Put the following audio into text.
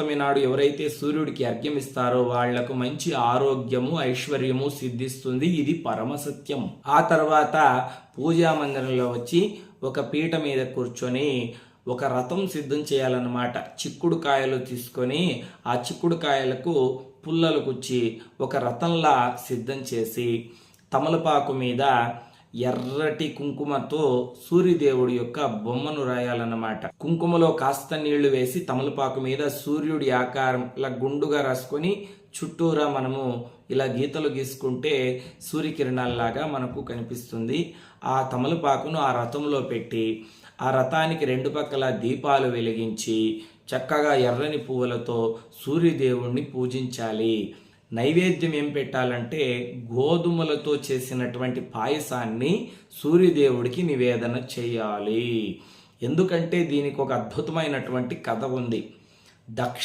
నాడు ఎవరైతే సూర్యుడికి అర్ఘ్యం ఇస్తారో వాళ్లకు మంచి ఆరోగ్యము ఐశ్వర్యము సిద్ధిస్తుంది. ఇది పరమసత్యం. ఆ తర్వాత పూజా మందిరంలో వచ్చి ఒక పీట మీద కూర్చొని ఒక రథం సిద్ధం చేయాలన్నమాట. చిక్కుడు కాయలు తీసుకొని ఆ చిక్కుడు కాయలకు పుల్లలు కుచ్చి ఒక రథంలా సిద్ధం చేసి తమలపాకు మీద ఎర్రటి కుంకుమతో సూర్యదేవుడి యొక్క బొమ్మను రాయాలన్నమాట. కుంకుమలో కాస్త నీళ్లు వేసి తమలపాకు మీద సూర్యుడి ఆకారం ఇలా గుండుగా రాసుకొని చుట్టూరా మనము ఇలా గీతలు గీసుకుంటే సూర్యకిరణాల్లాగా మనకు కనిపిస్తుంది. ఆ తమలపాకును ఆ రథంలో పెట్టి ఆ రథానికి రెండు పక్కల దీపాలు వెలిగించి చక్కగా ఎర్రని పువ్వులతో సూర్యదేవుణ్ణి పూజించాలి. నైవేద్యం ఏం పెట్టాలంటే గోధుమలతో చేసినటువంటి పాయసాన్ని సూర్యదేవుడికి నివేదన చేయాలి. ఎందుకంటే దీనికి ఒక అద్భుతమైనటువంటి కథ ఉంది. దక్ష